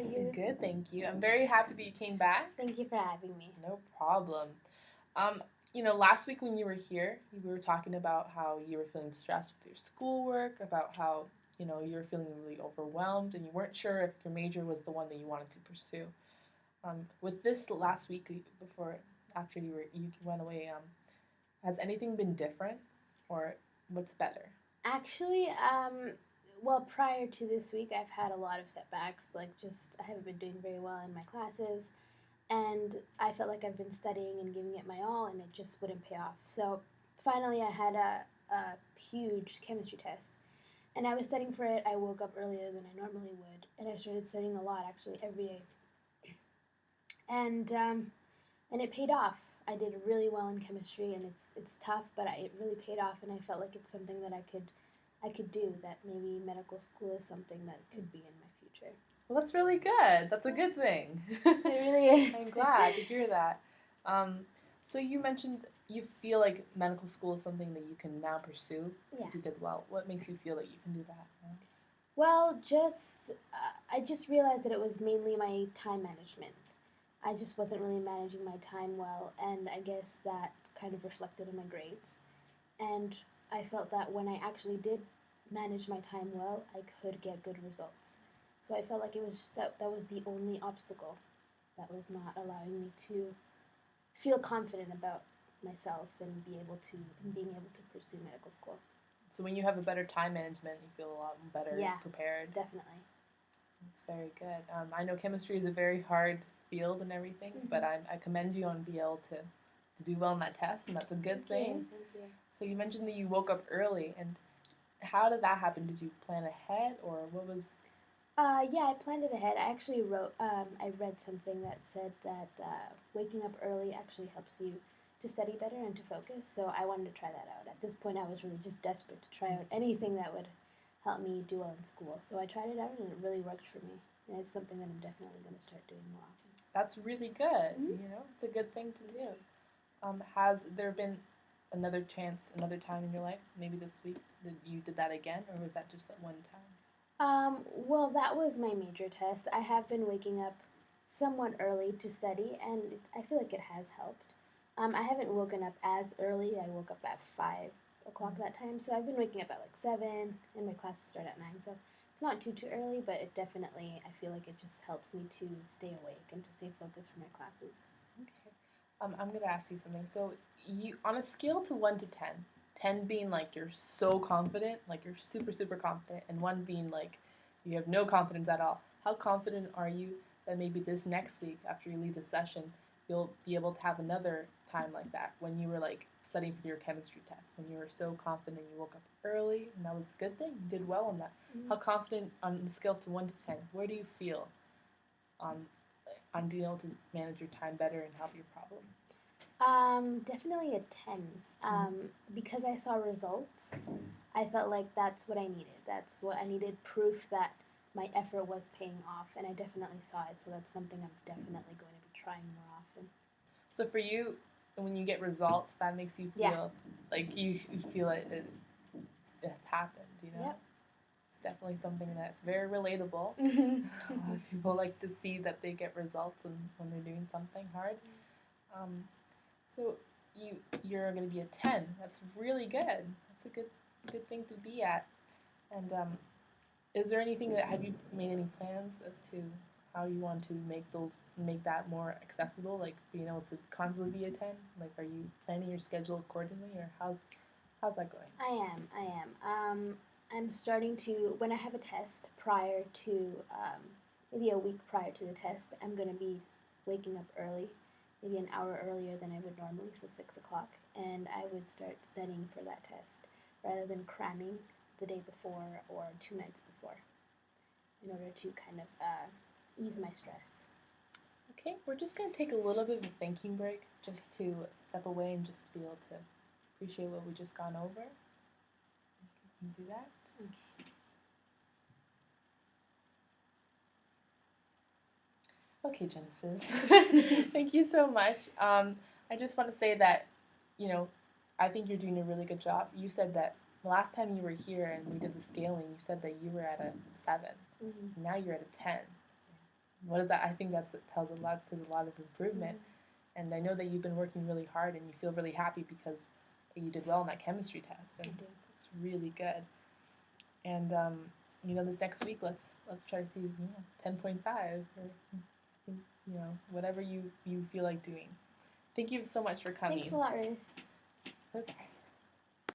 you? Good, thank you. I'm very happy that you came back. Thank you for having me. No problem. Last week when you were here, we were talking about how you were feeling stressed with your schoolwork, about how, you were feeling really overwhelmed and you weren't sure if your major was the one that you wanted to pursue. With this last week before after you went away, has anything been different or what's better? Actually, well, prior to this week, I've had a lot of setbacks. I haven't been doing very well in my classes, and I felt like I've been studying and giving it my all, and it just wouldn't pay off. So finally, I had a huge chemistry test, and I was studying for it. I woke up earlier than I normally would, and I started studying a lot, actually, every day. And it paid off. I did really well in chemistry, and it's tough, but it really paid off, and I felt like it's something that I could do. That maybe medical school is something that could be in my future. Well, that's really good. That's a good thing. It really is. I'm glad to hear that. So you mentioned you feel like medical school is something that you can now pursue Yeah. because you did well. What makes you feel that you can do that? Well, I just realized that it was mainly my time management. I just wasn't really managing my time well, and I guess that kind of reflected in my grades. And I felt that when I actually did manage my time well, I could get good results. So I felt like that was the only obstacle that was not allowing me to feel confident about myself and being able to pursue medical school. So when you have a better time management, you feel a lot better prepared. Definitely. That's very good. I know chemistry is a very hard field and everything, but I commend you on being able to do well in that test, and that's a good thing. Thank you. So you mentioned that you woke up early, and how did that happen? Did you plan ahead, or what was? Yeah, I planned it ahead. I actually I read something that said that waking up early actually helps you to study better and to focus. So I wanted to try that out. At this point, I was really just desperate to try out anything that would help me do well in school. So I tried it out, and it really worked for me. And it's something that I'm definitely going to start doing more often. That's really good. Mm-hmm. It's a good thing to do. Has there been another chance, another time in your life, maybe this week, that you did that again, or was that just that one time? Well, that was my major test. I have been waking up somewhat early to study, and I feel like it has helped. I haven't woken up as early. I woke up at 5 o'clock that time, so I've been waking up at like 7, and my classes start at 9. So it's not too early, but it definitely I feel like it just helps me to stay awake and to stay focused for my classes. Okay. I'm gonna ask you something. So you, on a scale to 1 to 10, 10 being like you're so confident, like you're super confident, and 1 being like you have no confidence at all. How confident are you that maybe this next week after you leave the session, you'll be able to have another time like that when you were like studying for your chemistry test, when you were so confident you woke up early, and that was a good thing. You did well on that. Mm-hmm. How confident on the scale to 1 to 10? Where do you feel on being able to manage your time better and help your problem? Definitely a 10. Because I saw results, I felt like that's what I needed. That's what I needed, proof that my effort was paying off, and I definitely saw it. So that's something I'm definitely going to be trying more often. So for you, when you get results, that makes you feel like you feel like it's happened, Yep. It's definitely something that's very relatable. Mm-hmm. A lot of people like to see that they get results and when they're doing something hard. So you're going to be a 10. That's really good. That's a good thing to be at. And is there anything that have you made any plans as to how you want to make that more accessible, like being able to constantly be a 10? Like, are you planning your schedule accordingly, or how's that going? I am. I'm starting to, when I have a test prior to, maybe a week prior to the test, I'm going to be waking up early, maybe an hour earlier than I would normally, so 6 o'clock, and I would start studying for that test rather than cramming the day before or 2 nights before in order to kind of ease my stress. Okay, we're just going to take a little bit of a thinking break just to step away and just to be able to appreciate what we just gone over. You can do that. Okay, Genesis. Thank you so much. I just want to say that, I think you're doing a really good job. You said that the last time you were here and we did the scaling, you said that you were at a 7. Mm-hmm. Now you're at a 10. what is that? I think that tells a lot, says a lot of improvement. And I know that you've been working really hard and you feel really happy because you did well in that chemistry test, and it's really good. And this next week, let's try to see 10.5 or whatever you feel like doing. Thank you so much for coming. Thanks a lot, Ruth. Okay.